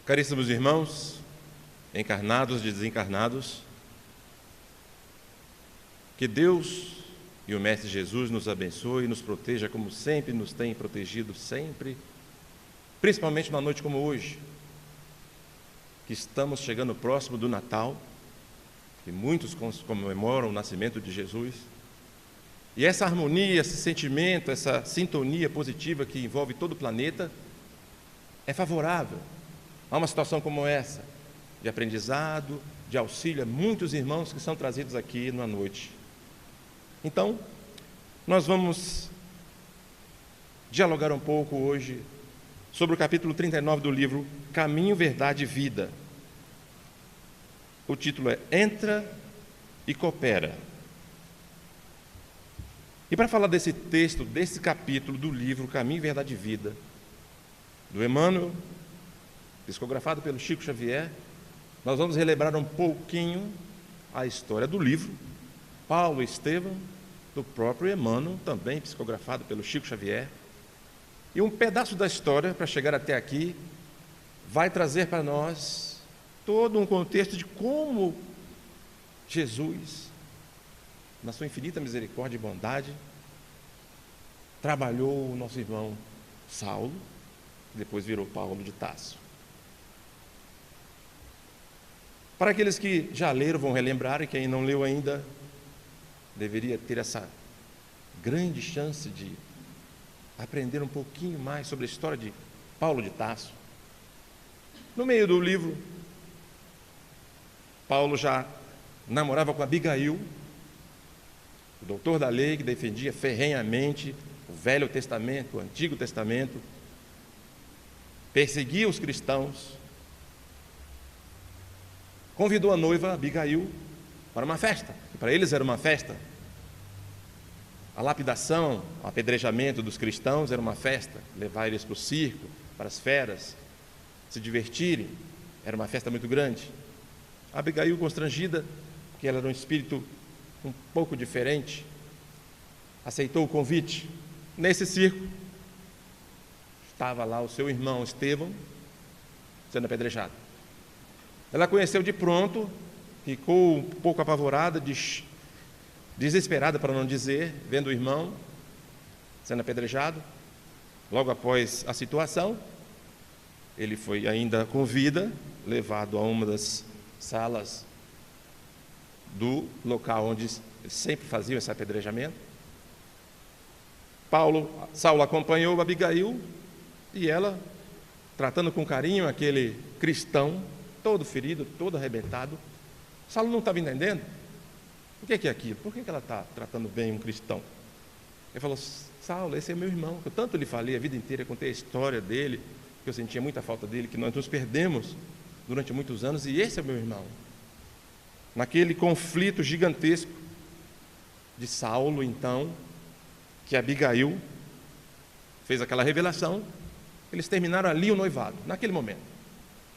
Caríssimos irmãos, encarnados e desencarnados, que Deus e o Mestre Jesus nos abençoe e nos proteja como sempre nos tem protegido, sempre, principalmente numa noite como hoje, que estamos chegando próximo do Natal, que muitos comemoram o nascimento de Jesus, e essa harmonia, esse sentimento, essa sintonia positiva que envolve todo o planeta, é favorável a uma situação como essa, de aprendizado, de auxílio a muitos irmãos que são trazidos aqui na noite. Então, nós vamos dialogar um pouco hoje sobre o capítulo 39 do livro Caminho, Verdade e Vida. O título é Entra e Coopera. E para falar desse texto, desse capítulo do livro Caminho, Verdade e Vida, do Emmanuel, psicografado pelo Chico Xavier, nós vamos relembrar um pouquinho a história do livro Paulo e Estevão, do próprio Emmanuel, também psicografado pelo Chico Xavier. E um pedaço da história, para chegar até aqui, vai trazer para nós todo um contexto de como Jesus, na sua infinita misericórdia e bondade, trabalhou o nosso irmão Saulo, que depois virou Paulo de Tarso. Para aqueles que já leram, vão relembrar, e quem não leu ainda, deveria ter essa grande chance de aprender um pouquinho mais sobre a história de Paulo de Tarso. No meio do livro, Paulo já namorava com Abigail, o doutor da lei que defendia ferrenhamente o Velho Testamento, o Antigo Testamento, perseguia os cristãos, convidou a noiva Abigail para uma festa, que para eles era uma festa. A lapidação, o apedrejamento dos cristãos era uma festa, levar eles para o circo, para as feras, se divertirem, era uma festa muito grande. A Abigail, constrangida, porque ela era um espírito um pouco diferente, aceitou o convite. Nesse circo, estava lá o seu irmão Estevão, sendo apedrejado. Ela conheceu de pronto, ficou um pouco apavorada, desesperada para não dizer, vendo o irmão sendo apedrejado. Logo após a situação, ele foi ainda com vida, levado a uma das salas do local onde sempre faziam esse apedrejamento. Saulo acompanhou Abigail e ela, tratando com carinho aquele cristão, todo ferido, todo arrebentado. Saulo não estava entendendo. O que é aquilo? Por que ela está tratando bem um cristão? Ele falou: Saulo, esse é meu irmão, que eu tanto lhe falei a vida inteira, contei a história dele, que eu sentia muita falta dele, que nós nos perdemos durante muitos anos, e esse é meu irmão. Naquele conflito gigantesco de Saulo, então, que Abigail fez aquela revelação, eles terminaram ali o noivado, naquele momento.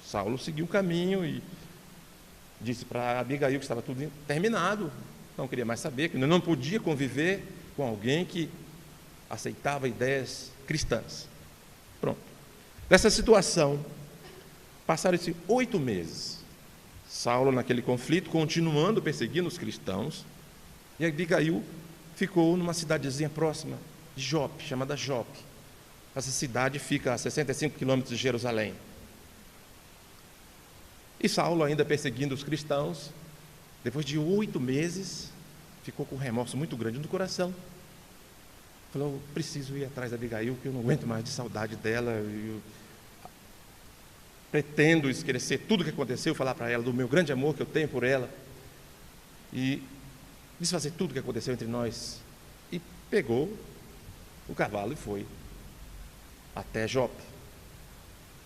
Saulo seguiu o caminho e disse para Abigail que estava tudo terminado, não queria mais saber, que não podia conviver com alguém que aceitava ideias cristãs. Pronto. Dessa situação, passaram-se 8 meses. Saulo naquele conflito, continuando perseguindo os cristãos, e Abigail ficou numa cidadezinha próxima de Jope, chamada Jope. Essa cidade fica a 65 quilômetros de Jerusalém. E Saulo, ainda perseguindo os cristãos, depois de 8 meses, ficou com um remorso muito grande no coração. Falou: preciso ir atrás da Abigail, que eu não aguento mais de saudade dela. Eu pretendo esquecer tudo o que aconteceu, falar para ela do meu grande amor que eu tenho por ela, e desfazer tudo o que aconteceu entre nós. E pegou o cavalo e foi até Jope.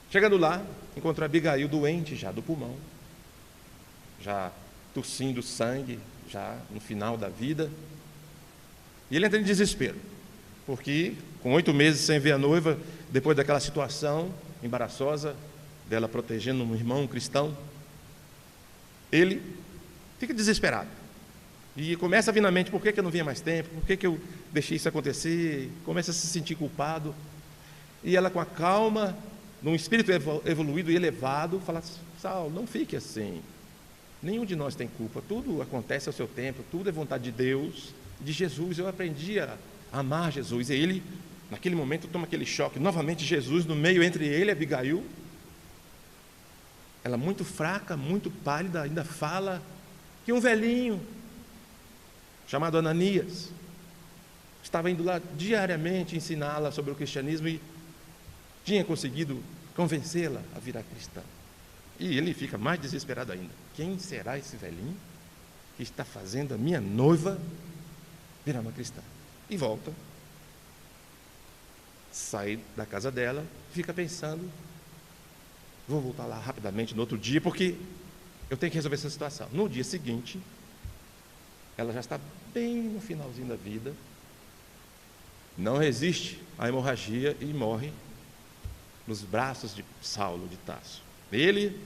Chegando lá, encontrou Abigail doente já do pulmão, já tossindo sangue, já no final da vida. E ele entra em desespero, porque com 8 meses sem ver a noiva, depois daquela situação embaraçosa dela protegendo um irmão cristão, ele fica desesperado. E começa a vir na mente: por que eu não vinha mais tempo? Por que eu deixei isso acontecer? Começa a se sentir culpado. E ela, com a calma num espírito evoluído e elevado, fala: Saulo, não fique assim. Nenhum de nós tem culpa, tudo acontece ao seu tempo, tudo é vontade de Deus, de Jesus. Eu aprendi a amar Jesus. E ele, naquele momento, toma aquele choque. Novamente Jesus no meio entre ele e Abigail. Ela muito fraca, muito pálida, ainda fala que um velhinho chamado Ananias estava indo lá diariamente ensiná-la sobre o cristianismo e tinha conseguido convencê-la a virar cristã. E ele fica mais desesperado ainda. Quem será esse velhinho que está fazendo a minha noiva virar uma cristã? E volta, sai da casa dela, fica pensando: vou voltar lá rapidamente no outro dia, porque eu tenho que resolver essa situação. No dia seguinte, ela já está bem no finalzinho da vida, não resiste à hemorragia e morre nos braços de Saulo de Tarso. Ele,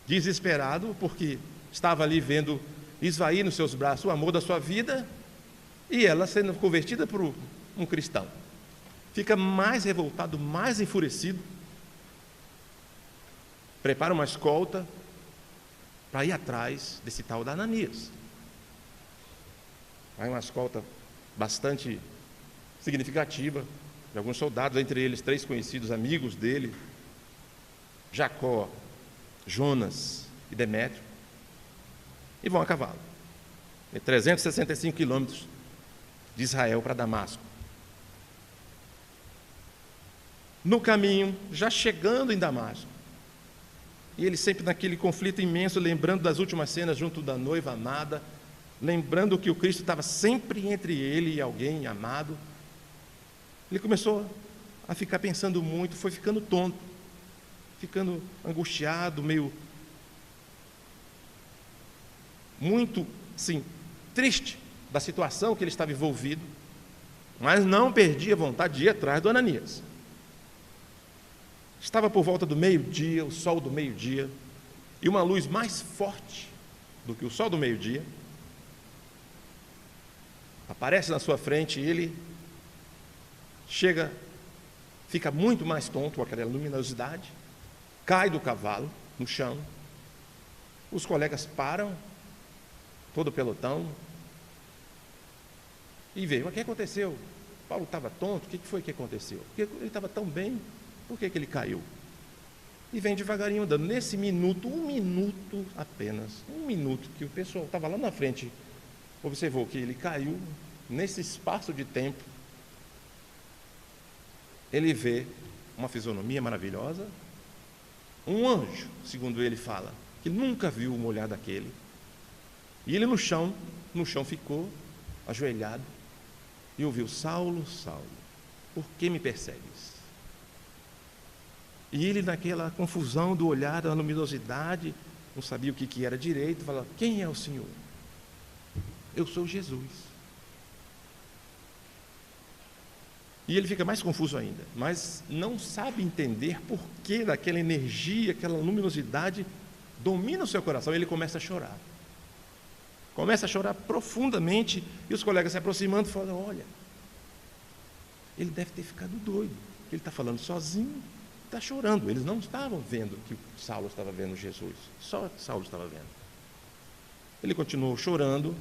desesperado, porque estava ali vendo esvair nos seus braços o amor da sua vida, e ela sendo convertida por um cristão, fica mais revoltado, mais enfurecido, prepara uma escolta para ir atrás desse tal da Ananias. Aí uma escolta bastante significativa de alguns soldados, entre eles 3 conhecidos amigos dele, Jacó, Jonas e Demétrio, e vão a cavalo. 365 quilômetros de Israel para Damasco. No caminho, já chegando em Damasco, e ele sempre naquele conflito imenso, lembrando das últimas cenas junto da noiva amada, lembrando que o Cristo estava sempre entre ele e alguém amado, ele começou a ficar pensando muito, foi ficando tonto, ficando angustiado, muito, sim, triste da situação que ele estava envolvido, mas não perdia a vontade de ir atrás do Ananias. Estava por volta do meio-dia, o sol do meio-dia, e uma luz mais forte do que o sol do meio-dia aparece na sua frente, e ele chega, fica muito mais tonto com aquela luminosidade, cai do cavalo no chão. Os colegas param, todo o pelotão, e veem: o que aconteceu? Paulo estava tonto, o que foi que aconteceu? Porque ele estava tão bem, por que ele caiu? E vem devagarinho andando. Nesse minuto, 1 minuto apenas, 1 minuto, que o pessoal estava lá na frente, observou que ele caiu, nesse espaço de tempo, ele vê uma fisionomia maravilhosa, um anjo, segundo ele fala, que nunca viu um olhar daquele, e ele no chão ficou ajoelhado, e ouviu: Saulo, Saulo, por que me persegues? E ele, naquela confusão do olhar, da luminosidade, não sabia o que era direito, falava: quem é o Senhor? Eu sou Jesus. E ele fica mais confuso ainda, mas não sabe entender por que daquela energia, aquela luminosidade domina o seu coração. Ele começa a chorar. Começa a chorar profundamente, e os colegas se aproximando falam: olha, ele deve ter ficado doido, ele está falando sozinho, está chorando. Eles não estavam vendo que Saulo estava vendo Jesus, só Saulo estava vendo. Ele continuou chorando,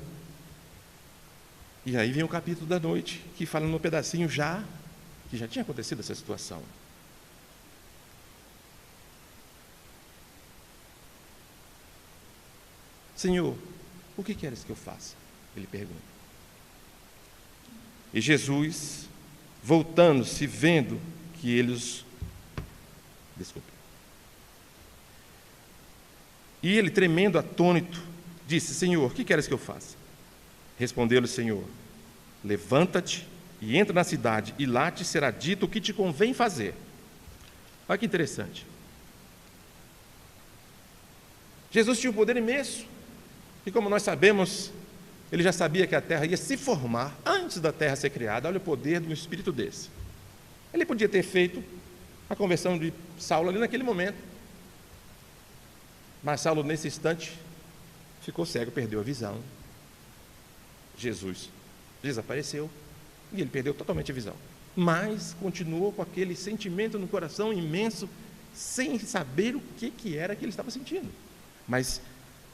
e aí vem o capítulo da noite, que fala no pedacinho que já tinha acontecido essa situação. Senhor, o que queres que eu faça? Ele pergunta. E Jesus, voltando-se, vendo que eles... E ele, tremendo, atônito, disse: Senhor, o que queres que eu faça? Respondeu-lhe o Senhor: levanta-te e entra na cidade, e lá te será dito o que te convém fazer. Olha que interessante. Jesus tinha um poder imenso, e como nós sabemos, ele já sabia que a terra ia se formar antes da terra ser criada. Olha o poder de um espírito desse. Ele podia ter feito a conversão de Saulo ali naquele momento, mas Saulo, nesse instante, ficou cego, perdeu a visão. Jesus desapareceu e ele perdeu totalmente a visão, mas continuou com aquele sentimento no coração imenso sem saber o que era que ele estava sentindo. Mas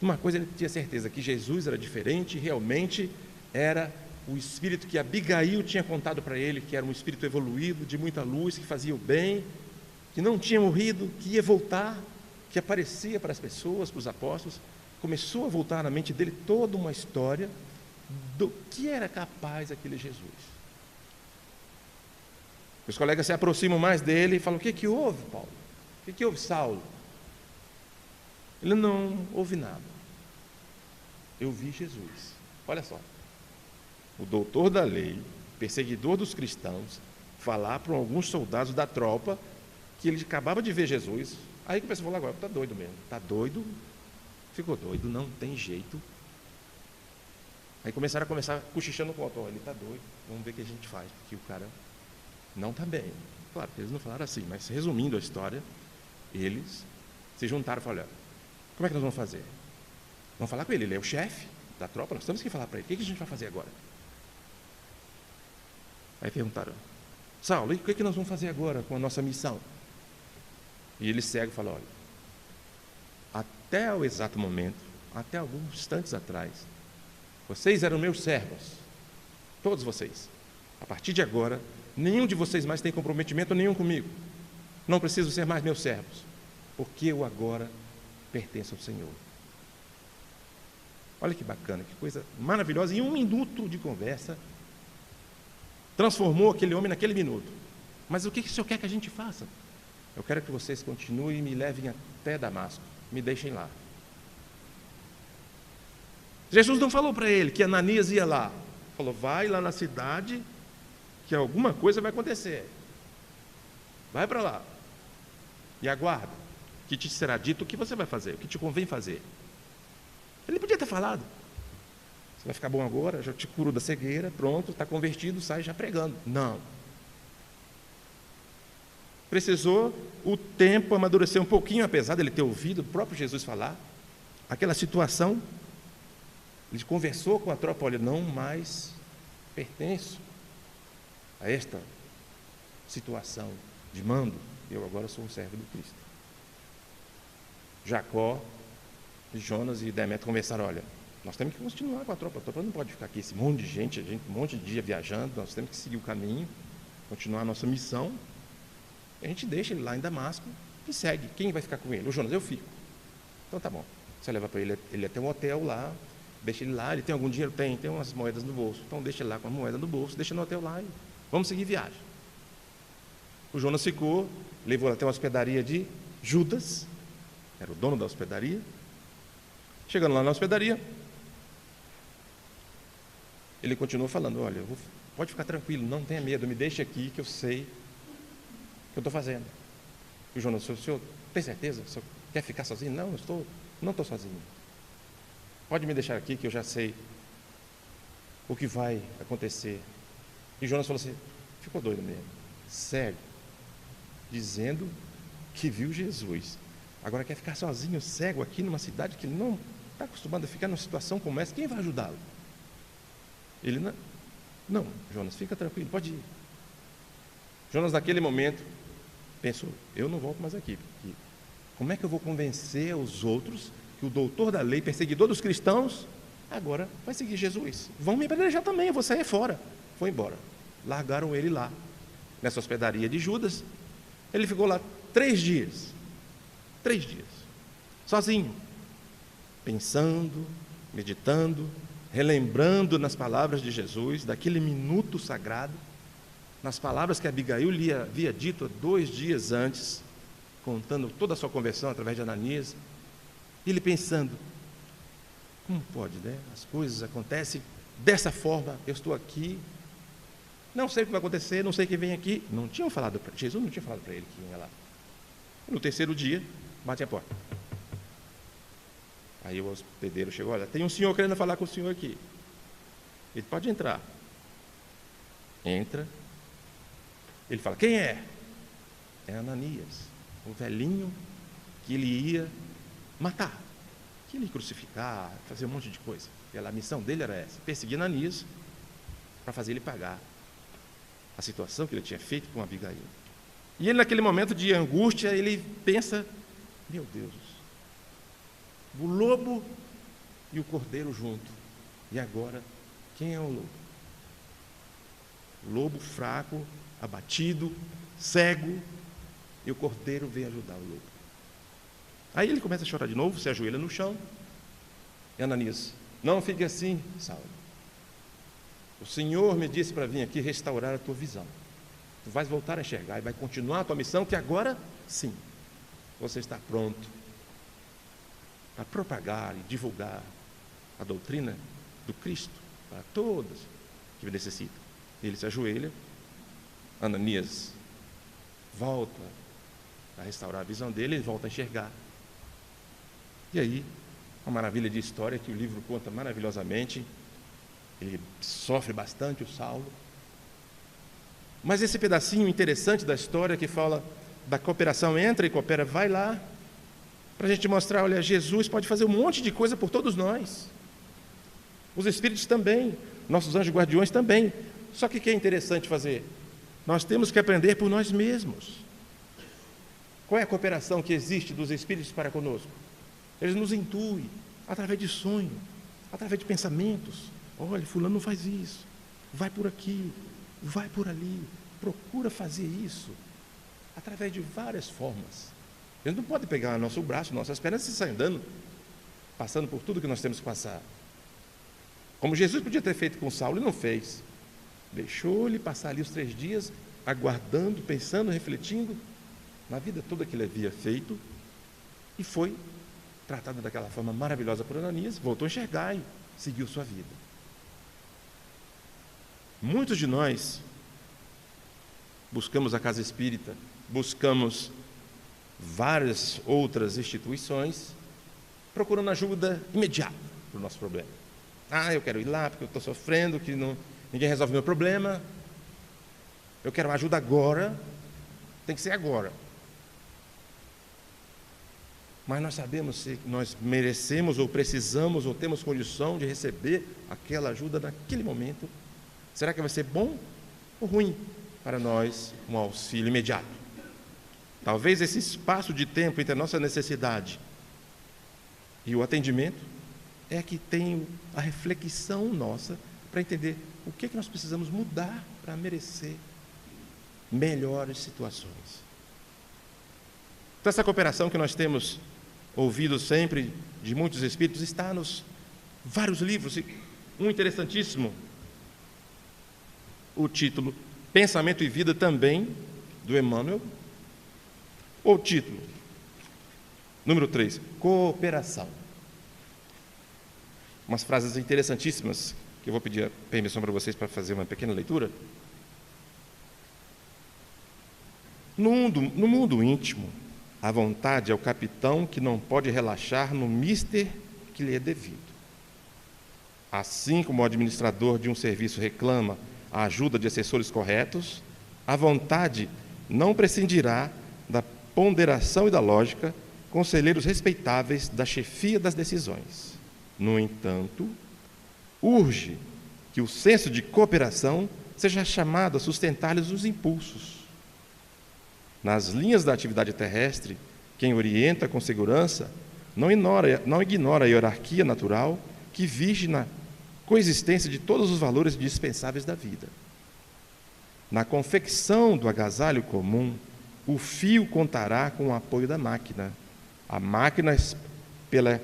uma coisa ele tinha certeza, que Jesus era diferente, realmente era o espírito que Abigail tinha contado para ele, que era um espírito evoluído, de muita luz, que fazia o bem, que não tinha morrido, que ia voltar, que aparecia para as pessoas, para os apóstolos. Começou a voltar na mente dele toda uma história do que era capaz aquele Jesus. Os colegas se aproximam mais dele e falam: o que houve, Paulo? O que houve, Saulo? Ele: não houve nada. Eu vi Jesus. Olha só. O doutor da lei, perseguidor dos cristãos, falar para alguns soldados da tropa que ele acabava de ver Jesus. Aí começou a falar: agora está doido mesmo. Está doido? Ficou doido, não tem jeito. Aí começaram a cochichando com o autor: ele está doido, vamos ver o que a gente faz, porque o cara não está bem. Claro que eles não falaram assim, mas resumindo a história, eles se juntaram e falaram: olha, como é que nós vamos fazer? Vamos falar com ele, ele é o chefe da tropa, nós temos que falar para ele, o que a gente vai fazer agora? Aí perguntaram: Saulo, e o que nós vamos fazer agora com a nossa missão? E ele segue e fala: olha, até o exato momento, até alguns instantes atrás, vocês eram meus servos, todos vocês. A partir de agora, nenhum de vocês mais tem comprometimento nenhum comigo. Não preciso ser mais meus servos, porque eu agora pertenço ao Senhor. Olha que bacana, que coisa maravilhosa. Em 1 minuto de conversa, transformou aquele homem naquele minuto. Mas o que o Senhor quer que a gente faça? Eu quero que vocês continuem e me levem até Damasco. Me deixem lá. Jesus não falou para ele que Ananias ia lá. Falou: vai lá na cidade, que alguma coisa vai acontecer. Vai para lá. E aguarda, que te será dito o que você vai fazer, o que te convém fazer. Ele podia ter falado: você vai ficar bom agora, já te curo da cegueira, pronto, está convertido, sai já pregando. Não. Precisou o tempo amadurecer um pouquinho, apesar dele ter ouvido o próprio Jesus falar. Aquela situação, ele conversou com a tropa: olha, não mais pertenço a esta situação de mando, eu agora sou um servo do Cristo. Jacó, Jonas e Demétrio conversaram: olha, nós temos que continuar com a tropa não pode ficar aqui esse monte de gente, um monte de dia viajando, nós temos que seguir o caminho, continuar a nossa missão. A gente deixa ele lá em Damasco e segue. Quem vai ficar com ele? O Jonas: eu fico. Então tá bom, você leva para ele até um hotel lá, deixa ele lá. Ele tem algum dinheiro? Tem umas moedas no bolso, então deixa ele lá com a moeda no bolso, deixa no hotel lá e vamos seguir viagem. O Jonas ficou, levou até uma hospedaria de Judas, era o dono da hospedaria. Chegando lá na hospedaria, ele continuou falando: olha, pode ficar tranquilo, não tenha medo, me deixe aqui que eu sei o que eu estou fazendo. E o Jonas: o senhor tem certeza? O senhor quer ficar sozinho? Não, não estou sozinho. Pode me deixar aqui que eu já sei o que vai acontecer. E Jonas falou assim: ficou doido mesmo, cego, dizendo que viu Jesus. Agora quer ficar sozinho, cego, aqui numa cidade que ele não está acostumado a ficar numa situação como essa. Quem vai ajudá-lo? Ele: não, Jonas, fica tranquilo, pode ir. Jonas, naquele momento, pensou: eu não volto mais aqui, porque como é que eu vou convencer os outros que o doutor da lei, perseguidor dos cristãos, agora vai seguir Jesus? Vão me apedrejar também, eu vou sair fora. Foi embora. Largaram ele lá, nessa hospedaria de Judas. Ele ficou lá 3 dias. 3 dias. Sozinho. Pensando, meditando, relembrando nas palavras de Jesus, daquele minuto sagrado, nas palavras que Abigail lhe havia dito 2 dias antes, contando toda a sua conversão através de Ananias. E ele pensando: como pode, né? As coisas acontecem dessa forma, eu estou aqui, não sei o que vai acontecer, não sei quem vem aqui. Jesus não tinha falado para ele que ia lá. No 3º dia, bate a porta. Aí o hospedeiro chegou: olha, tem um senhor querendo falar com o senhor aqui. Ele: pode entrar. Entra. Ele fala: quem é? É Ananias, o velhinho que ele ia matar, que ele ia crucificar, fazer um monte de coisa. A missão dele era essa: perseguir Ananias para fazer ele pagar a situação que ele tinha feito com Abigail. E ele, naquele momento de angústia, ele pensa: meu Deus, o lobo e o cordeiro junto. E agora, quem é o lobo? O lobo fraco, abatido, cego, e o cordeiro vem ajudar o lobo. Aí ele começa a chorar de novo, se ajoelha no chão. E Ananias: não fique assim, Saulo. O Senhor me disse para vir aqui restaurar a tua visão. Tu vais voltar a enxergar e vai continuar a tua missão, que agora, sim, você está pronto para propagar e divulgar a doutrina do Cristo para todos que necessitam. Ele se ajoelha, Ananias volta a restaurar a visão dele, ele volta a enxergar. E aí, uma maravilha de história que o livro conta maravilhosamente. Ele sofre bastante, o Saulo. Mas esse pedacinho interessante da história que fala da cooperação, entra e coopera, vai lá, para a gente mostrar: olha, Jesus pode fazer um monte de coisa por todos nós. Os Espíritos também, nossos anjos guardiões também. Só que o que é interessante fazer? Nós temos que aprender por nós mesmos. Qual é a cooperação que existe dos Espíritos para conosco? Eles nos intuem, através de sonho, através de pensamentos. Olha, fulano não faz isso, vai por aqui, vai por ali, procura fazer isso, através de várias formas. Eles não podem pegar nosso braço, nossas pernas e sair andando, passando por tudo que nós temos que passar. Como Jesus podia ter feito com Saulo, ele não fez. Deixou ele passar ali os 3 dias, aguardando, pensando, refletindo na vida toda que ele havia feito, e foi tratado daquela forma maravilhosa por Ananias, voltou a enxergar e seguiu sua vida. Muitos de nós buscamos a casa espírita, buscamos várias outras instituições, procurando ajuda imediata para o nosso problema. Eu quero ir lá porque eu estou sofrendo, que ninguém resolve meu problema. Eu quero ajuda agora, tem que ser agora. Mas nós sabemos se nós merecemos ou precisamos ou temos condição de receber aquela ajuda naquele momento. Será que vai ser bom ou ruim para nós um auxílio imediato? Talvez esse espaço de tempo entre a nossa necessidade e o atendimento é que tem a reflexão nossa para entender o que nós precisamos mudar para merecer melhores situações. Então, essa cooperação que nós temos ouvido sempre de muitos espíritos está nos vários livros. Um interessantíssimo, o título Pensamento e Vida, também, do Emmanuel. O título, número 3, Cooperação. Umas frases interessantíssimas, que eu vou pedir a permissão para vocês para fazer uma pequena leitura. No mundo íntimo, a vontade é o capitão que não pode relaxar no mister que lhe é devido. Assim como o administrador de um serviço reclama a ajuda de assessores corretos, a vontade não prescindirá da ponderação e da lógica, conselheiros respeitáveis da chefia das decisões. No entanto, urge que o senso de cooperação seja chamado a sustentar-lhes os impulsos. Nas linhas da atividade terrestre, quem orienta com segurança não ignora a hierarquia natural que vige na coexistência de todos os valores dispensáveis da vida. Na confecção do agasalho comum, o fio contará com o apoio da máquina. A máquina, pela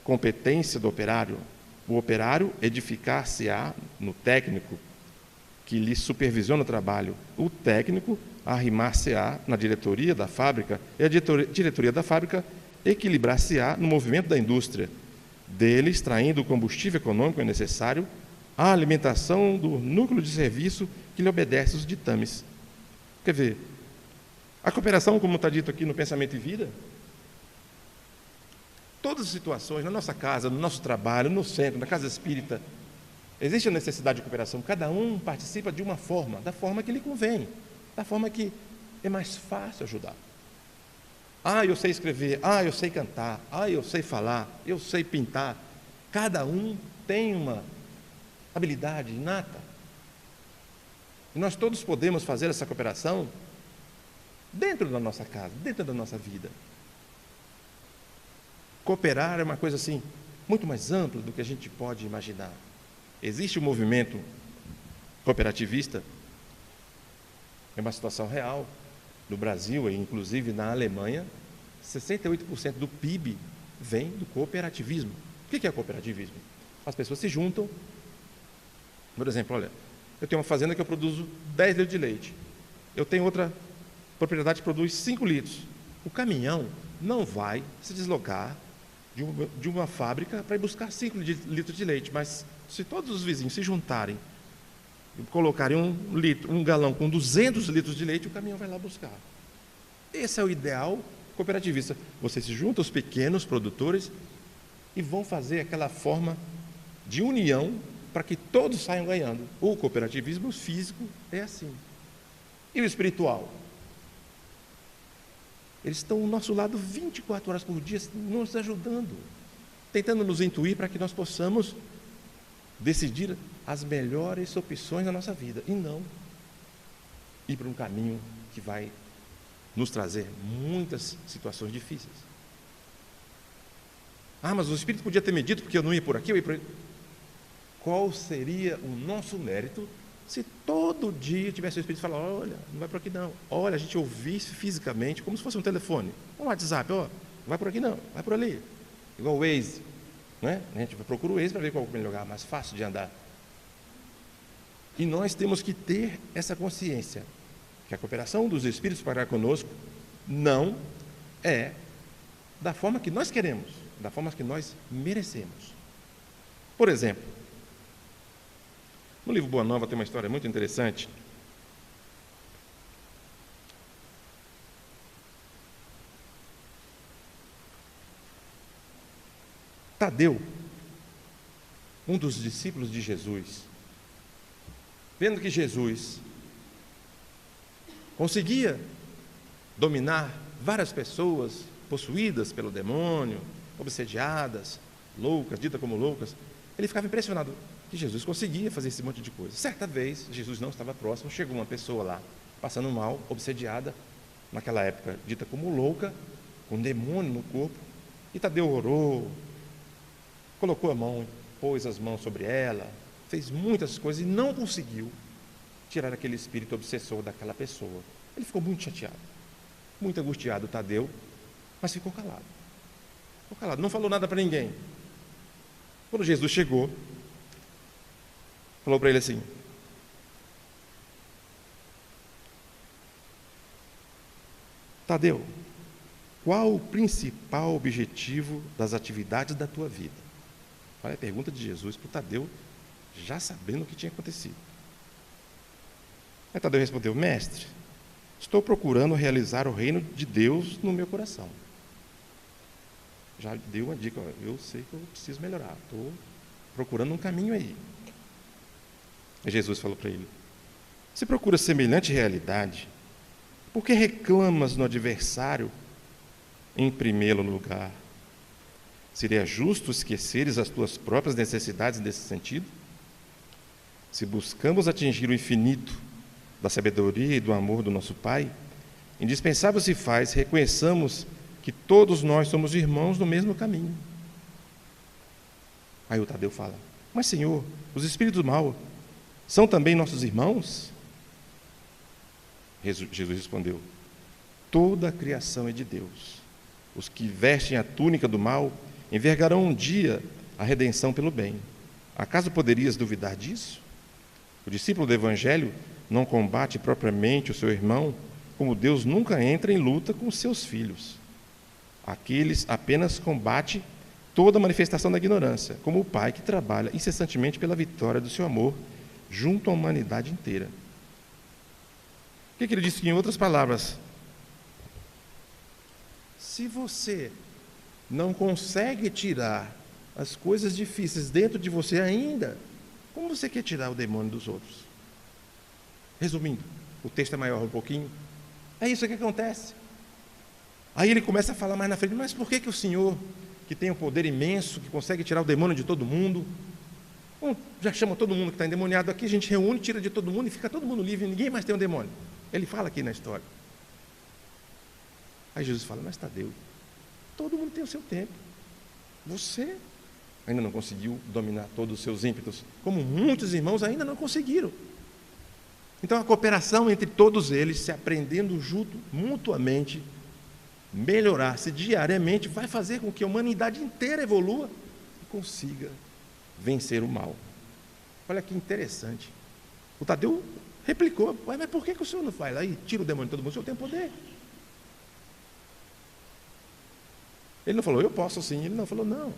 competência do operário, o operário edificar-se-á no técnico que lhe supervisiona o trabalho, o técnico arrimar-se-á na diretoria da fábrica e a diretoria da fábrica equilibrar-se-á no movimento da indústria, dele extraindo o combustível econômico necessário à alimentação do núcleo de serviço que lhe obedece os ditames. Quer ver, a cooperação, como está dito aqui no Pensamento e Vida, todas as situações, na nossa casa, no nosso trabalho, no centro, na casa espírita, existe a necessidade de cooperação. Cada um participa de uma forma, da forma que lhe convém, da forma que é mais fácil ajudar. Eu sei escrever, eu sei cantar, eu sei falar, eu sei pintar. Cada um tem uma habilidade inata. E nós todos podemos fazer essa cooperação dentro da nossa casa, dentro da nossa vida. Cooperar é uma coisa assim, muito mais ampla do que a gente pode imaginar. Existe um movimento cooperativista, é uma situação real. No Brasil, e inclusive na Alemanha, 68% do PIB vem do cooperativismo. O que é cooperativismo? As pessoas se juntam. Por exemplo, olha, eu tenho uma fazenda que eu produzo 10 litros de leite. Eu tenho outra propriedade que produz 5 litros. O caminhão não vai se deslocar de uma fábrica para ir buscar 5 litros de leite, mas se todos os vizinhos se juntarem e colocarem um galão com 200 litros de leite, o caminhão vai lá buscar. Esse é o ideal cooperativista. Você se junta aos pequenos produtores e vão fazer aquela forma de união para que todos saiam ganhando. O cooperativismo físico é assim. E o espiritual? Eles estão ao nosso lado 24 horas por dia, nos ajudando, tentando nos intuir para que nós possamos decidir as melhores opções na nossa vida, e não ir para um caminho que vai nos trazer muitas situações difíceis. Ah, mas o Espírito podia ter me dito porque eu não ia por aqui, eu ia por... Qual seria o nosso mérito se todo dia tivesse o Espírito falar, olha, não vai por aqui não. Olha, a gente ouvisse fisicamente, como se fosse um telefone, um WhatsApp, ó, não vai por aqui não, vai por ali. Igual o Waze, né? A gente procura o Waze para ver qual é o melhor lugar mais fácil de andar. E nós temos que ter essa consciência, que a cooperação dos Espíritos para conosco não é da forma que nós queremos, da forma que nós merecemos. Por exemplo, no livro Boa Nova tem uma história muito interessante. Tadeu, um dos discípulos de Jesus, vendo que Jesus conseguia dominar várias pessoas possuídas pelo demônio, obsediadas, loucas, ditas como loucas, ele ficava impressionado que Jesus conseguia fazer esse monte de coisa. Certa vez, Jesus não estava próximo, chegou uma pessoa lá, passando mal, obsediada, naquela época dita como louca, com um demônio no corpo, e Tadeu orou, colocou a mão, pôs as mãos sobre ela, fez muitas coisas e não conseguiu tirar aquele espírito obsessor daquela pessoa. Ele ficou muito chateado, muito angustiado, Tadeu, mas ficou calado. Ficou calado, não falou nada para ninguém. Quando Jesus chegou, falou para ele assim: Tadeu, qual o principal objetivo das atividades da tua vida? Olha a pergunta de Jesus para o Tadeu, já sabendo o que tinha acontecido. Aí Tadeu respondeu: Mestre, estou procurando realizar o reino de Deus no meu coração. Já deu uma dica, eu sei que eu preciso melhorar, estou procurando um caminho aí. E Jesus falou para ele: se procura semelhante realidade, por que reclamas no adversário em primeiro lugar? Seria justo esqueceres as tuas próprias necessidades nesse sentido? Se buscamos atingir o infinito da sabedoria e do amor do nosso Pai, indispensável se faz reconheçamos que todos nós somos irmãos no mesmo caminho. Aí o Tadeu fala: mas Senhor, os espíritos do mal são também nossos irmãos? Jesus respondeu: toda a criação é de Deus. Os que vestem a túnica do mal envergarão um dia a redenção pelo bem. Acaso poderias duvidar disso? O discípulo do Evangelho não combate propriamente o seu irmão, como Deus nunca entra em luta com seus filhos. Aqueles apenas combate toda manifestação da ignorância, como o Pai que trabalha incessantemente pela vitória do seu amor junto à humanidade inteira. O que ele disse em outras palavras? Se você não consegue tirar as coisas difíceis dentro de você ainda, como você quer tirar o demônio dos outros? Resumindo, o texto é maior um pouquinho, é isso que acontece. Aí ele começa a falar mais na frente: mas por que o Senhor, que tem um poder imenso, que consegue tirar o demônio de todo mundo, já chama todo mundo que está endemoniado aqui, a gente reúne, tira de todo mundo e fica todo mundo livre, ninguém mais tem um demônio. Ele fala aqui na história. Aí Jesus fala, mas Tadeu, todo mundo tem o seu tempo. Você ainda não conseguiu dominar todos os seus ímpetos, como muitos irmãos ainda não conseguiram. Então a cooperação entre todos eles, se aprendendo junto, mutuamente, melhorar-se diariamente, vai fazer com que a humanidade inteira evolua e consiga vencer o mal. Olha que interessante. O Tadeu replicou, mas por que o senhor não faz lá e tira o demônio de todo mundo? O senhor tem poder. Ele não falou, eu posso sim. Ele não falou, não.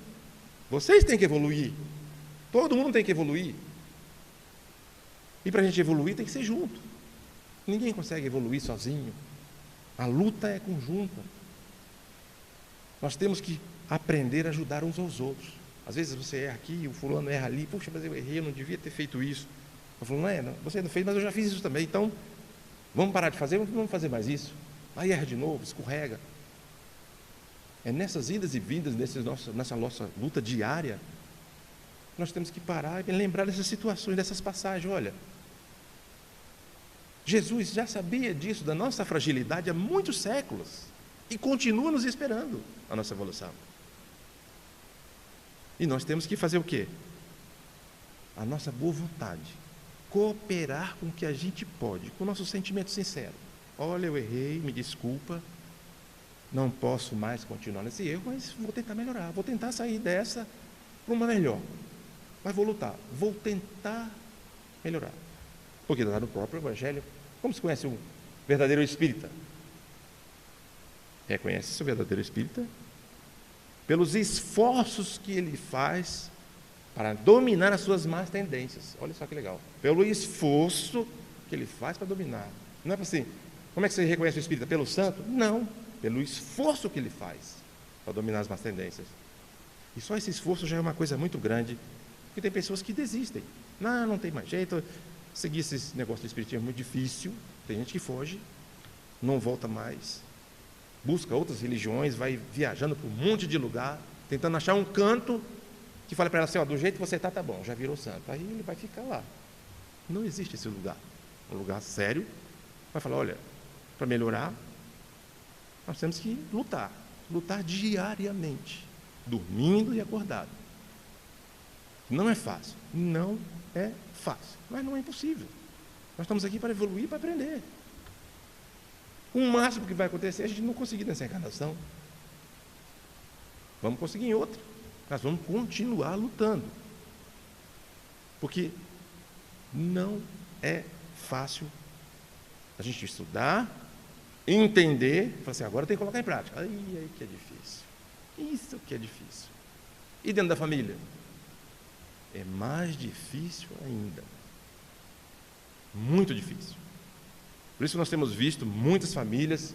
Vocês têm que evoluir. Todo mundo tem que evoluir. E para a gente evoluir tem que ser junto. Ninguém consegue evoluir sozinho. A luta é conjunta. Nós temos que aprender a ajudar uns aos outros. Às vezes você erra aqui, o fulano erra ali. Puxa, mas eu errei, eu não devia ter feito isso. Eu falo, não, você não fez, mas eu já fiz isso também. Então, vamos parar de fazer, vamos fazer mais isso. Aí erra de novo, escorrega. É nessas idas e vindas, nessa nossa luta diária, nós temos que parar e lembrar dessas situações, dessas passagens. Olha, Jesus já sabia disso, da nossa fragilidade há muitos séculos, e continua nos esperando a nossa evolução. E nós temos que fazer o quê? A nossa boa vontade, cooperar com o que a gente pode, com o nosso sentimento sincero. Olha, eu errei, me desculpa, não posso mais continuar nesse erro, mas vou tentar melhorar, vou tentar sair dessa para uma melhor. Mas vou lutar, vou tentar melhorar. Porque está no próprio Evangelho. Como se conhece um verdadeiro espírita? Reconhece-se o verdadeiro espírita pelos esforços que ele faz para dominar as suas más tendências. Olha só que legal. Pelo esforço que ele faz para dominar. Não é para assim, como é que você reconhece o espírita? Pelo santo? Não. Pelo esforço que ele faz para dominar as más tendências. E só esse esforço já é uma coisa muito grande, porque tem pessoas que desistem. Não tem mais jeito, seguir esse negócio de espiritismo é muito difícil, tem gente que foge, não volta mais, busca outras religiões, vai viajando por um monte de lugar, tentando achar um canto que fale para ela assim, do jeito que você está, tá bom, já virou santo. Aí ele vai ficar lá. Não existe esse lugar. Um lugar sério, vai falar, olha, para melhorar, nós temos que lutar diariamente, dormindo e acordado. Não é fácil, mas não é impossível. Nós estamos aqui para evoluir, para aprender. O máximo que vai acontecer é a gente não conseguir nessa encarnação. Vamos conseguir em outra. Nós vamos continuar lutando. Porque não é fácil a gente estudar, entender, falar assim, agora tem que colocar em prática. Aí que é difícil. Isso que é difícil. E dentro da família? É mais difícil ainda. Muito difícil. Por isso nós temos visto muitas famílias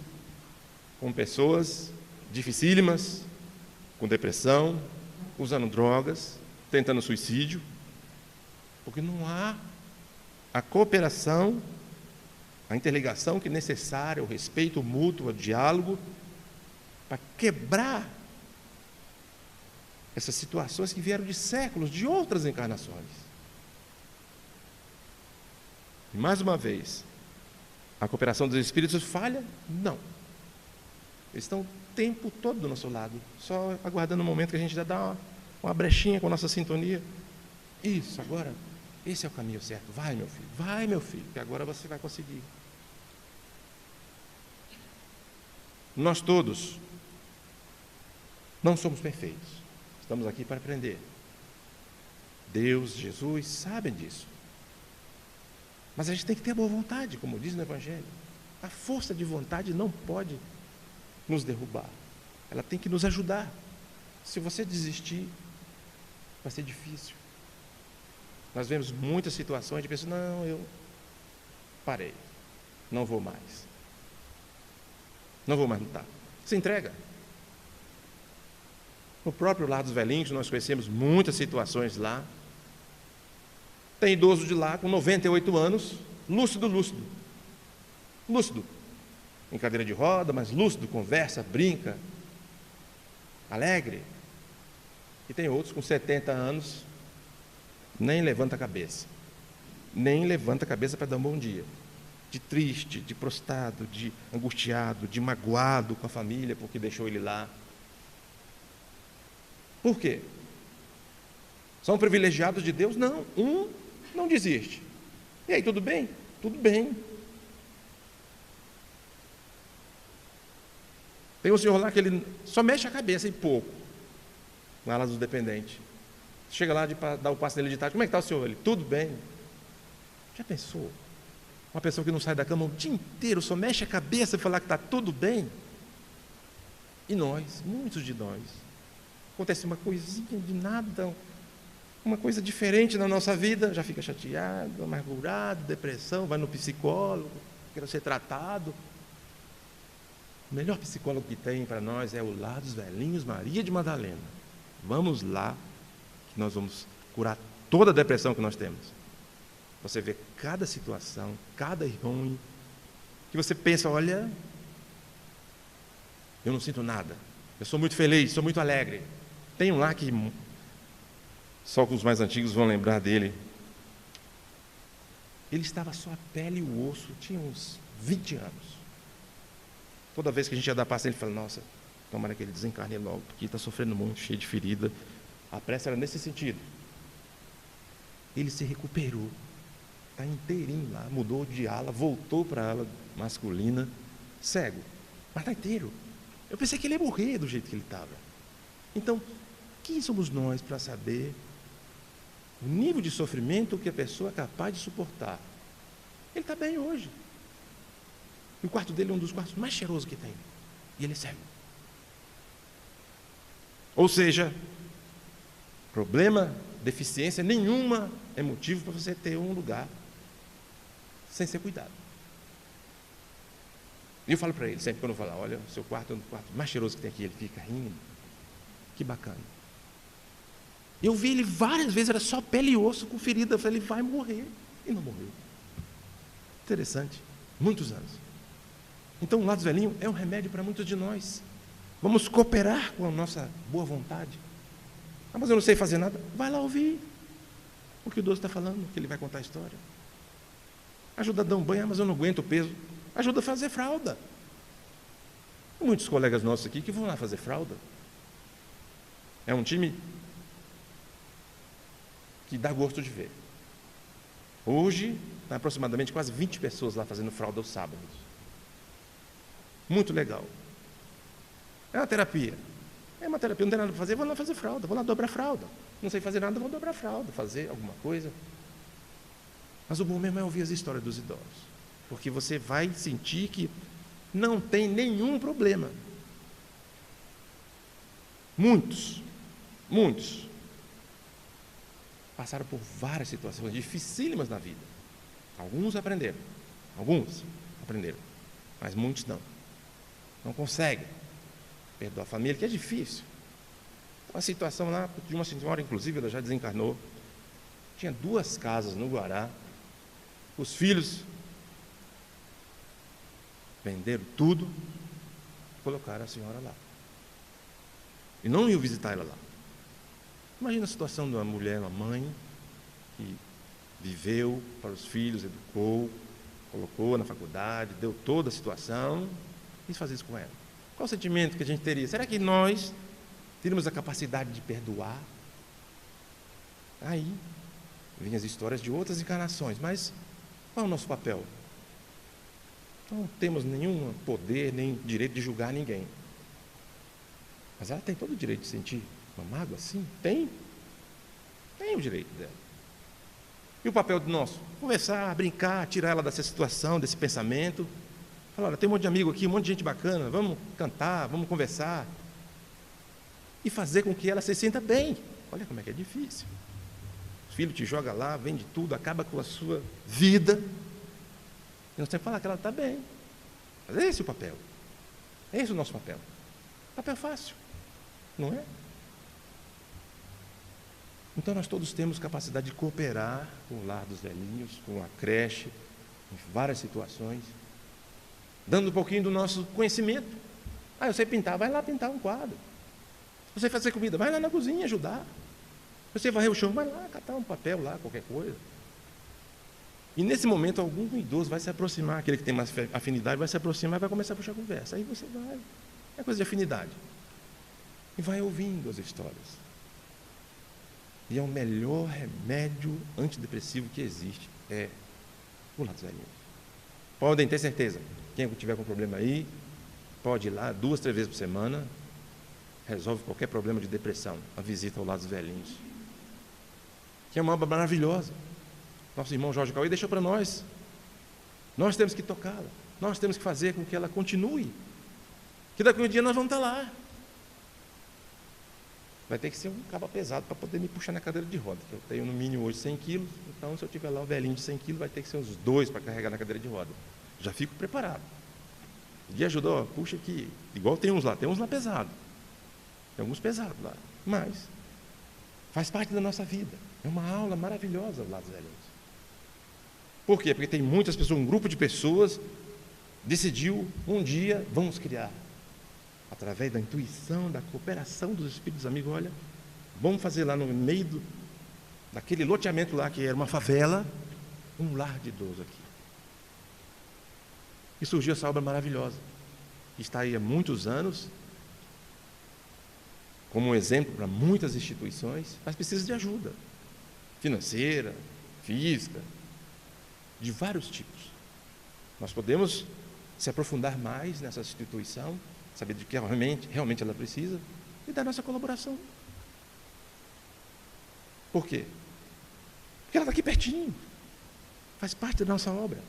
com pessoas dificílimas, com depressão, usando drogas, tentando suicídio, porque não há a cooperação, a interligação que é necessária, o respeito mútuo, o diálogo, para quebrar essas situações que vieram de séculos, de outras encarnações. E mais uma vez, a cooperação dos espíritos falha? Não. Eles estão o tempo todo do nosso lado, só aguardando o momento que a gente já dá uma brechinha com a nossa sintonia. Isso, agora, esse é o caminho certo. Vai, meu filho, que agora você vai conseguir. Nós todos não somos perfeitos. Estamos aqui para aprender. Deus, Jesus, sabem disso. Mas a gente tem que ter boa vontade, como diz no Evangelho. A força de vontade não pode nos derrubar. Ela tem que nos ajudar. Se você desistir, vai ser difícil. Nós vemos muitas situações de pessoas, eu parei, não vou mais. Não vou mais lutar. Se entrega. No próprio Lar dos Velhinhos, nós conhecemos muitas situações lá. Tem idoso de lá com 98 anos, lúcido. Em cadeira de roda, mas lúcido, conversa, brinca, alegre. E tem outros com 70 anos, nem levanta a cabeça. Nem levanta a cabeça para dar um bom dia. de triste, de prostrado, de angustiado, de magoado com a família porque deixou ele lá. Por quê? São privilegiados de Deus? Não, um não desiste. E aí, tudo bem? Tudo bem. Tem um senhor lá que ele só mexe a cabeça e pouco, com alas dos dependentes. Chega lá de dar o passe nele de tarde, como é que está o senhor? Ele, tudo bem. Já pensou? Uma pessoa que não sai da cama o dia inteiro, só mexe a cabeça e falar que está tudo bem? E nós, muitos de nós, acontece uma coisinha de nada, uma coisa diferente na nossa vida, já fica chateado, amargurado, depressão, vai no psicólogo, quer ser tratado. O melhor psicólogo que tem para nós é o Lar dos Velhinhos Maria de Madalena. Vamos lá, que nós vamos curar toda a depressão que nós temos. Você vê cada situação, cada ruim, que você pensa, olha, eu não sinto nada, eu sou muito feliz, sou muito alegre. Tem um lá que só os mais antigos vão lembrar dele. Ele estava só a pele e o osso, tinha uns 20 anos. Toda vez que a gente ia dar passe, ele fala, nossa, tomara que ele desencarne logo, porque está sofrendo muito, cheio de ferida. A pressa era nesse sentido. Ele se recuperou, está inteirinho lá, mudou de ala, voltou para a ala masculina, cego, mas está inteiro. Eu pensei que ele ia morrer do jeito que ele estava. Então, quem somos nós para saber o nível de sofrimento que a pessoa é capaz de suportar? Ele está bem hoje. E o quarto dele é um dos quartos mais cheirosos que tem. E ele é cego. Ou seja, problema, deficiência nenhuma é motivo para você ter um lugar sem ser cuidado. E eu falo para ele, sempre quando eu falo, olha, o seu quarto é um dos quartos mais cheirosos que tem aqui. Ele fica rindo. Que bacana. Eu vi ele várias vezes, era só pele e osso com ferida. Eu falei, ele vai morrer. E não morreu. Interessante. Muitos anos. Então, o Lar dos Velhinhos é um remédio para muitos de nós. Vamos cooperar com a nossa boa vontade. Ah, mas eu não sei fazer nada. Vai lá ouvir o que o idoso está falando, que ele vai contar a história. Ajuda a dar um banho, ah, mas eu não aguento o peso. Ajuda a fazer fralda. Muitos colegas nossos aqui que vão lá fazer fralda. É um time que dá gosto de ver. Hoje, tem aproximadamente quase 20 pessoas lá fazendo fralda aos sábados. Muito legal. É uma terapia. É uma terapia, não tem nada para fazer, vou lá fazer fralda, vou lá dobrar fralda. Não sei fazer nada, vou dobrar fralda, fazer alguma coisa. Mas o bom mesmo é ouvir as histórias dos idosos. Porque você vai sentir que não tem nenhum problema. Muitos passaram por várias situações dificílimas na vida. Alguns aprenderam, mas muitos não. Não conseguem perdoar a família, que é difícil. Uma situação lá de uma senhora, inclusive, ela já desencarnou. Tinha 2 casas no Guará. Os filhos venderam tudo, colocaram a senhora lá. E não iam visitar ela lá. Imagina a situação de uma mulher, uma mãe, que viveu para os filhos, educou, colocou na faculdade, deu toda a situação, e fazer isso com ela. Qual o sentimento que a gente teria? Será que nós teríamos a capacidade de perdoar? Aí, vêm as histórias de outras encarnações, mas qual é o nosso papel? Não temos nenhum poder, nem direito de julgar ninguém. Mas ela tem todo o direito de sentir uma mágoa assim? Tem o direito dela. E o papel nosso? Conversar, brincar, tirar ela dessa situação, desse pensamento. Falar, olha, tem um monte de amigo aqui, um monte de gente bacana, vamos cantar, vamos conversar. E fazer com que ela se sinta bem. Olha como é que é difícil. O filho te joga lá, vende tudo, acaba com a sua vida. E nós temos que falar que ela está bem. Mas é esse o papel. É esse o nosso papel. Papel fácil, não é? Então nós todos temos capacidade de cooperar com o Lar dos Velhinhos, com a creche, em várias situações, dando um pouquinho do nosso conhecimento. Ah, eu sei pintar, vai lá pintar um quadro. Eu sei fazer comida, vai lá na cozinha ajudar. Você varrer o chão, vai lá catar um papel lá, qualquer coisa. E nesse momento, algum idoso vai se aproximar, aquele que tem mais afinidade vai se aproximar e vai começar a puxar conversa. Aí você vai, é coisa de afinidade. E vai ouvindo as histórias. E é o melhor remédio antidepressivo que existe, é o Lar dos Velhinhos. Podem ter certeza, quem tiver com problema aí, pode ir lá 2, 3 vezes por semana, resolve qualquer problema de depressão, a visita ao Lar dos Velhinhos. Que é uma obra maravilhosa. Nosso irmão Jorge Cauê deixou para nós. Nós temos que tocá-la, nós temos que fazer com que ela continue. Que daqui a um dia nós vamos estar lá. Vai ter que ser um cabo pesado para poder me puxar na cadeira de roda, que eu tenho no mínimo hoje 100 quilos, então se eu tiver lá o velhinho de 100 quilos, vai ter que ser uns 2 para carregar na cadeira de roda. Já fico preparado. E ajudou, puxa aqui, igual tem uns lá pesados. Tem alguns pesados lá, mas faz parte da nossa vida. É uma aula maravilhosa lá dos velhinhos. Por quê? Porque tem muitas pessoas, um grupo de pessoas decidiu, um dia, vamos criar, através da intuição, da cooperação dos espíritos amigos, olha, vamos fazer lá no meio daquele loteamento lá, que era uma favela, um lar de idoso aqui. E surgiu essa obra maravilhosa, que está aí há muitos anos, como um exemplo para muitas instituições, mas precisa de ajuda, financeira, física, de vários tipos. Nós podemos se aprofundar mais nessa instituição, saber de que realmente ela precisa, e dar nossa colaboração. Por quê? Porque ela está aqui pertinho, faz parte da nossa obra.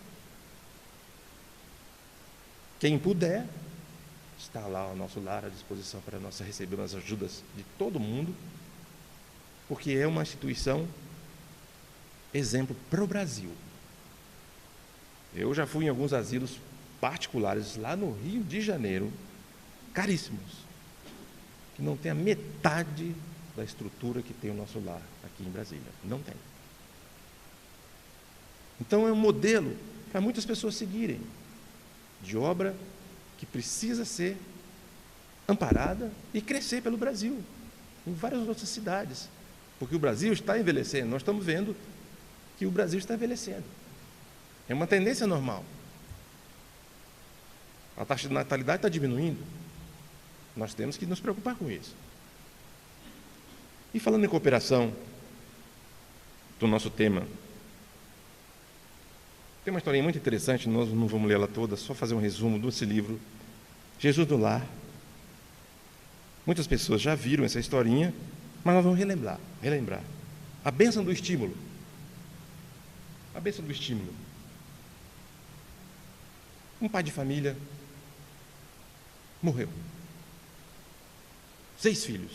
Quem puder, está lá ao nosso lar à disposição para nós receber as ajudas de todo mundo, porque é uma instituição exemplo para o Brasil. Eu já fui em alguns asilos particulares lá no Rio de Janeiro, caríssimos, que não tem a metade da estrutura que tem o nosso lar aqui em Brasília. Não tem. Então é um modelo para muitas pessoas seguirem, de obra que precisa ser amparada e crescer pelo Brasil, em várias outras cidades, porque o Brasil está envelhecendo. Nós estamos vendo que o Brasil está envelhecendo. É uma tendência normal. A taxa de natalidade está diminuindo. Nós temos que nos preocupar com isso. E falando em cooperação, do nosso tema, tem uma historinha muito interessante, nós não vamos ler ela toda, só fazer um resumo desse livro, Jesus do Lar. Muitas pessoas já viram essa historinha, mas nós vamos relembrar. A bênção do estímulo. A bênção do estímulo. Um pai de família morreu. 6 filhos.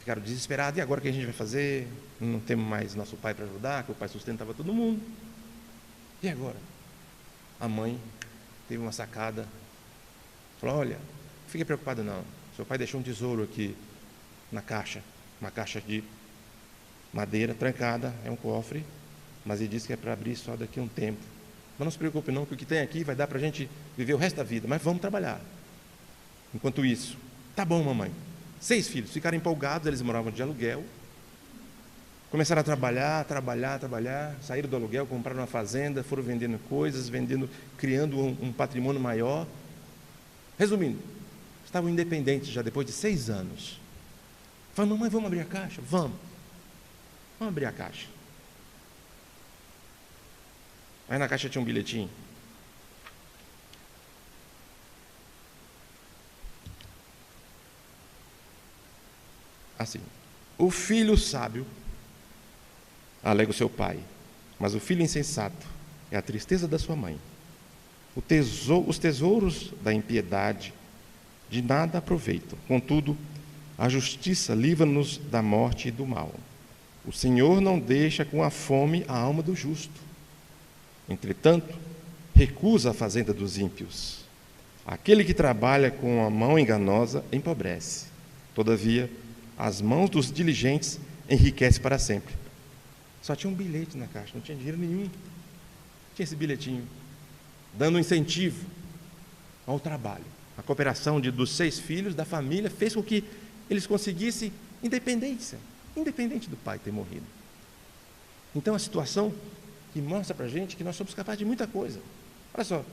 Ficaram desesperados. E agora o que a gente vai fazer? Não temos mais nosso pai para ajudar, que o pai sustentava todo mundo. E agora? A mãe teve uma sacada. Falou, olha, não fique preocupado não. Seu pai deixou um tesouro aqui na caixa. Uma caixa de madeira trancada, é um cofre. Mas ele disse que é para abrir só daqui a um tempo. Mas não se preocupe não, que o que tem aqui vai dar para a gente viver o resto da vida. Mas vamos trabalhar. Enquanto isso, tá bom, mamãe. 6 filhos, ficaram empolgados, eles moravam de aluguel. Começaram a trabalhar, saíram do aluguel, compraram uma fazenda, foram vendendo coisas, criando um patrimônio maior. Resumindo, estavam independentes já depois de 6 anos. Falaram, mamãe, vamos abrir a caixa? Vamos abrir a caixa. Aí na caixa tinha um bilhetinho. Assim, o filho sábio alega o seu pai, mas o filho insensato é a tristeza da sua mãe. Os tesouros da impiedade de nada aproveitam, contudo, a justiça livra-nos da morte e do mal. O Senhor não deixa com a fome a alma do justo. Entretanto, recusa a fazenda dos ímpios. Aquele que trabalha com a mão enganosa empobrece. Todavia, as mãos dos diligentes enriquecem para sempre. Só tinha um bilhete na caixa, não tinha dinheiro nenhum. Tinha esse bilhetinho, dando incentivo ao trabalho. A cooperação dos 6 filhos, da família, fez com que eles conseguissem independência, independente do pai ter morrido. Então a situação que mostra para a gente que nós somos capazes de muita coisa. Olha só,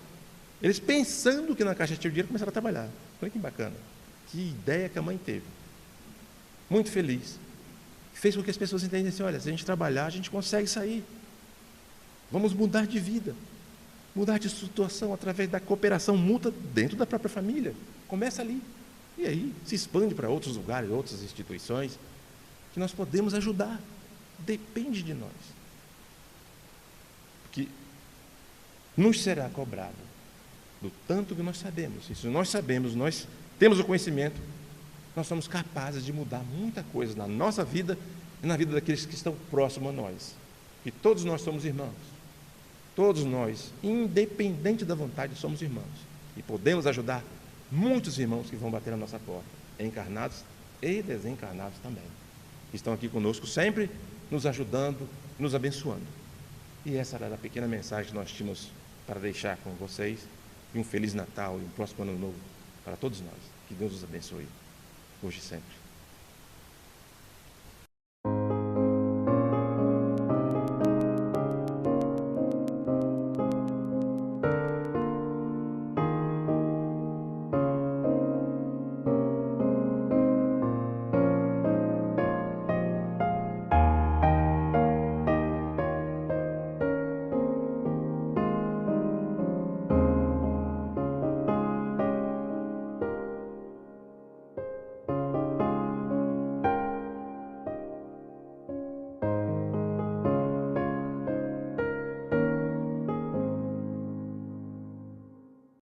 eles pensando que na caixa tinha o dinheiro, começaram a trabalhar. Olha que bacana. Que ideia que a mãe teve. Muito feliz. Fez com que as pessoas entendessem, olha, se a gente trabalhar, a gente consegue sair. Vamos mudar de vida. Mudar de situação através da cooperação mútua dentro da própria família. Começa ali. E aí se expande para outros lugares, outras instituições, que nós podemos ajudar. Depende de nós. Porque nos será cobrado do tanto que nós sabemos. E se nós sabemos, nós temos o conhecimento, nós somos capazes de mudar muita coisa na nossa vida e na vida daqueles que estão próximos a nós. E todos nós somos irmãos. Todos nós, independente da vontade, somos irmãos. E podemos ajudar muitos irmãos que vão bater na nossa porta, encarnados e desencarnados também. Estão aqui conosco sempre, nos ajudando, nos abençoando. E essa era a pequena mensagem que nós tínhamos para deixar com vocês. E um Feliz Natal e um próximo Ano Novo para todos nós. Que Deus os abençoe, hoje e sempre.